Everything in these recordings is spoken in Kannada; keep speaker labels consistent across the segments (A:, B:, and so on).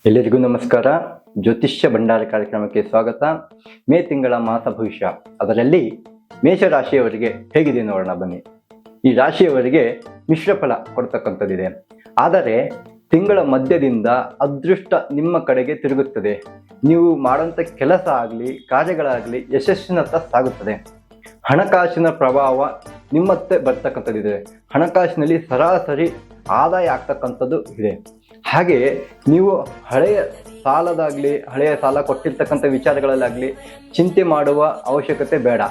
A: ಎಲ್ಲರಿಗೂ ನಮಸ್ಕಾರ. ಜ್ಯೋತಿಷ್ಯ ಭಂಡಾರ ಕಾರ್ಯಕ್ರಮಕ್ಕೆ ಸ್ವಾಗತ. ಮೇ ತಿಂಗಳ ಮಾಸ ಭವಿಷ್ಯ, ಅದರಲ್ಲಿ ಮೇಷರಾಶಿಯವರಿಗೆ ಹೇಗಿದೆ ನೋಡೋಣ ಬನ್ನಿ. ಈ ರಾಶಿಯವರಿಗೆ ಮಿಶ್ರ ಫಲ ಕೊಡ್ತಕ್ಕಂಥದ್ದಿದೆ. ಆದರೆ ತಿಂಗಳ ಮಧ್ಯದಿಂದ ಅದೃಷ್ಟ ನಿಮ್ಮ ಕಡೆಗೆ ತಿರುಗುತ್ತದೆ. ನೀವು ಮಾಡುವಂಥ ಕೆಲಸ ಆಗಲಿ ಕಾರ್ಯಗಳಾಗಲಿ ಯಶಸ್ಸಿನತ್ತ ಸಾಗುತ್ತದೆ. ಹಣಕಾಸಿನ ಪ್ರಭಾವ ನಿಮ್ಮತ್ತೆ ಬರ್ತಕ್ಕಂಥದ್ದಿದೆ. ಹಣಕಾಸಿನಲ್ಲಿ ಸರಾಸರಿ ಆದಾಯ ಆಗ್ತಕ್ಕಂಥದ್ದು ಇದೆ. ಹಾಗೆ ನೀವು ಹಳೆಯ ಸಾಲ ಕೊಟ್ಟಿರ್ತಕ್ಕಂಥ ವಿಚಾರಗಳಲ್ಲಾಗಲಿ ಚಿಂತೆ ಮಾಡುವ ಅವಶ್ಯಕತೆ ಬೇಡ.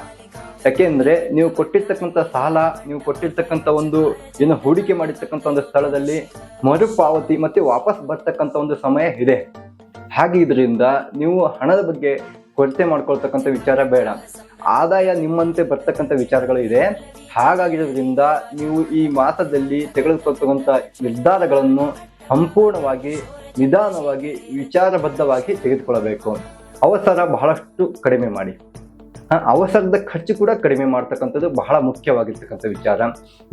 A: ಯಾಕೆಂದರೆ ನೀವು ಕೊಟ್ಟಿರ್ತಕ್ಕಂಥ ಸಾಲ, ನೀವು ಕೊಟ್ಟಿರ್ತಕ್ಕಂಥ ಒಂದು ಹೂಡಿಕೆ ಮಾಡಿರ್ತಕ್ಕಂಥ ಒಂದು ಸ್ಥಳದಲ್ಲಿ ಮರುಪಾವತಿ ಮತ್ತು ವಾಪಸ್ ಬರ್ತಕ್ಕಂಥ ಒಂದು ಸಮಯ ಇದೆ. ಹಾಗೆ ಇದರಿಂದ ನೀವು ಹಣದ ಬಗ್ಗೆ ಕೊರತೆ ಮಾಡ್ಕೊಳ್ತಕ್ಕಂಥ ವಿಚಾರ ಬೇಡ. ಆದಾಯ ನಿಮ್ಮಂತೆ ಬರ್ತಕ್ಕಂಥ ವಿಚಾರಗಳು ಇದೆ. ಹಾಗಾಗಿರೋದ್ರಿಂದ ನೀವು ಈ ಮಾಸದಲ್ಲಿ ತೆಗೆದುಕೊಳ್ತಕ್ಕಂಥ ನಿರ್ಧಾರಗಳನ್ನು ಸಂಪೂರ್ಣವಾಗಿ ನಿಧಾನವಾಗಿ ವಿಚಾರಬದ್ಧವಾಗಿ ತೆಗೆದುಕೊಳ್ಳಬೇಕು. ಅವಸರ ಬಹಳಷ್ಟು ಕಡಿಮೆ ಮಾಡಿ. ಅವಸರದ ಖರ್ಚು ಕೂಡ ಕಡಿಮೆ ಮಾಡ್ತಕ್ಕಂಥದ್ದು ಬಹಳ ಮುಖ್ಯವಾಗಿರ್ತಕ್ಕಂಥ ವಿಚಾರ.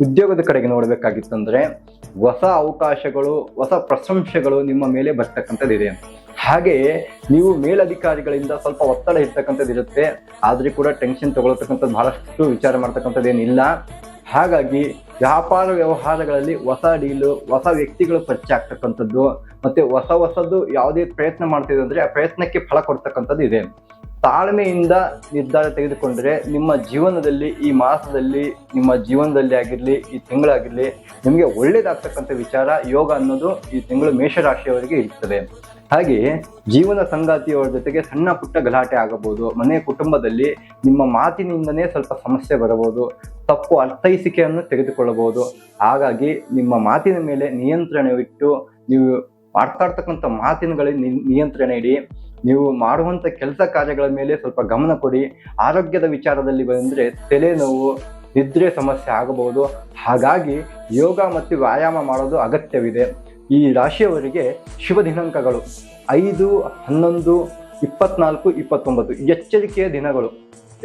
A: ಉದ್ಯೋಗದ ಕಡೆಗೆ ನೋಡಬೇಕಾಗಿತ್ತಂದ್ರೆ ಹೊಸ ಅವಕಾಶಗಳು, ಹೊಸ ಪ್ರಶಂಸೆಗಳು ನಿಮ್ಮ ಮೇಲೆ ಬರ್ತಕ್ಕಂಥದ್ದಿದೆ. ಹಾಗೆಯೇ ನೀವು ಮೇಲಧಿಕಾರಿಗಳಿಂದ ಸ್ವಲ್ಪ ಒತ್ತಡ ಇರ್ತಕ್ಕಂಥದ್ದು ಇರುತ್ತೆ. ಆದ್ರೆ ಕೂಡ ಟೆನ್ಷನ್ ತಗೊಳ್ತಕ್ಕಂಥದ್ದು ಬಹಳಷ್ಟು ವಿಚಾರ ಮಾಡ್ತಕ್ಕಂಥದ್ದೇನಿಲ್ಲ. ಹಾಗಾಗಿ ವ್ಯಾಪಾರ ವ್ಯವಹಾರಗಳಲ್ಲಿ ಹೊಸ ಡೀಲು, ಹೊಸ ವ್ಯಕ್ತಿಗಳು ಪರಿಚಯ ಆಗ್ತಕ್ಕಂಥದ್ದು, ಮತ್ತೆ ಹೊಸದು ಯಾವುದೇ ಪ್ರಯತ್ನ ಮಾಡ್ತಿದೆ ಅಂದ್ರೆ ಆ ಪ್ರಯತ್ನಕ್ಕೆ ಫಲ ಕೊಡ್ತಕ್ಕಂಥದ್ದು ಇದೆ. ತಾಳ್ಮೆಯಿಂದ ನಿರ್ಧಾರ ತೆಗೆದುಕೊಂಡ್ರೆ ನಿಮ್ಮ ಜೀವನದಲ್ಲಿ, ಈ ಮಾಸದಲ್ಲಿ, ನಿಮ್ಮ ಜೀವನದಲ್ಲಿ ಆಗಿರ್ಲಿ, ಈ ತಿಂಗಳಾಗಿರ್ಲಿ, ನಿಮಗೆ ಒಳ್ಳೇದಾಗ್ತಕ್ಕಂಥ ವಿಚಾರ ಯೋಗ ಅನ್ನೋದು ಈ ತಿಂಗಳು ಮೇಷರಾಶಿಯವರಿಗೆ ಇರ್ತದೆ. ಹಾಗೆಯೇ ಜೀವನ ಸಂಗಾತಿಯವರ ಜೊತೆಗೆ ಸಣ್ಣ ಪುಟ್ಟ ಗಲಾಟೆ ಆಗಬಹುದು. ಮನೆಯ ಕುಟುಂಬದಲ್ಲಿ ನಿಮ್ಮ ಮಾತಿನಿಂದನೇ ಸ್ವಲ್ಪ ಸಮಸ್ಯೆ ಬರಬಹುದು. ತಪ್ಪು ಅರ್ಥೈಸಿಕೆಯನ್ನು ತೆಗೆದುಕೊಳ್ಳಬಹುದು. ಹಾಗಾಗಿ ನಿಮ್ಮ ಮಾತಿನ ಮೇಲೆ ನಿಯಂತ್ರಣವಿಟ್ಟು ನೀವು ಮಾತಾಡ್ತಕ್ಕಂಥ ಮಾತಿನಗಳಿಗೆ ನಿಯಂತ್ರಣ ಇಡಿ. ನೀವು ಮಾಡುವಂಥ ಕೆಲಸ ಕಾರ್ಯಗಳ ಮೇಲೆ ಸ್ವಲ್ಪ ಗಮನ ಕೊಡಿ. ಆರೋಗ್ಯದ ವಿಚಾರದಲ್ಲಿ ಬಂದರೆ ತಲೆನೋವು, ನಿದ್ರೆ ಸಮಸ್ಯೆ ಆಗಬಹುದು. ಹಾಗಾಗಿ ಯೋಗ ಮತ್ತು ವ್ಯಾಯಾಮ ಮಾಡೋದು ಅಗತ್ಯವಿದೆ. ಈ ರಾಶಿಯವರಿಗೆ ಶುಭ ದಿನಾಂಕಗಳು 5, 11, 24, 29 ಎಚ್ಚರಿಕೆಯ ದಿನಗಳು.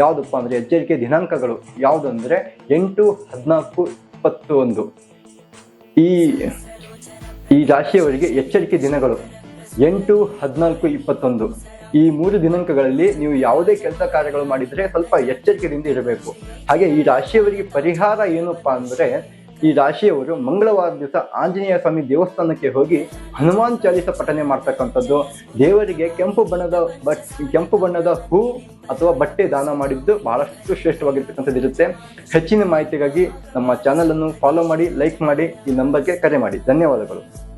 A: ಯಾವುದಪ್ಪ ಅಂದರೆ ಎಚ್ಚರಿಕೆಯ ದಿನಾಂಕಗಳು ಯಾವುದು ಅಂದರೆ 8, 14, 21. ಈ ರಾಶಿಯವರಿಗೆ ಎಚ್ಚರಿಕೆ ದಿನಗಳು 8, 14, 21. ಈ 3 ದಿನಾಂಕಗಳಲ್ಲಿ ನೀವು ಯಾವುದೇ ಕೆಲಸ ಕಾರ್ಯಗಳು ಮಾಡಿದರೆ ಸ್ವಲ್ಪ ಎಚ್ಚರಿಕೆಯಿಂದ ಇರಬೇಕು. ಹಾಗೆ ಈ ರಾಶಿಯವರಿಗೆ ಪರಿಹಾರ ಏನಪ್ಪ ಅಂದರೆ, ಈ ರಾಶಿಯವರು ಮಂಗಳವಾರ ದಿವಸ ಆಂಜನೇಯ ಸ್ವಾಮಿ ದೇವಸ್ಥಾನಕ್ಕೆ ಹೋಗಿ ಹನುಮಾನ್ ಚಾಲಿಸ ಪಠನೆ ಮಾಡ್ತಕ್ಕಂಥದ್ದು, ದೇವರಿಗೆ ಕೆಂಪು ಬಣ್ಣದ ಹೂ ಅಥವಾ ಬಟ್ಟೆ ದಾನ ಮಾಡಿದ್ದು ಬಹಳಷ್ಟು ಶ್ರೇಷ್ಠವಾಗಿರ್ತಕ್ಕಂಥದ್ದು ಇರುತ್ತೆ. ಹೆಚ್ಚಿನ ಮಾಹಿತಿಗಾಗಿ ನಮ್ಮ ಚಾನಲನ್ನು ಫಾಲೋ ಮಾಡಿ, ಲೈಕ್ ಮಾಡಿ, ಈ ನಂಬರ್ಗೆ ಕರೆ ಮಾಡಿ. ಧನ್ಯವಾದಗಳು.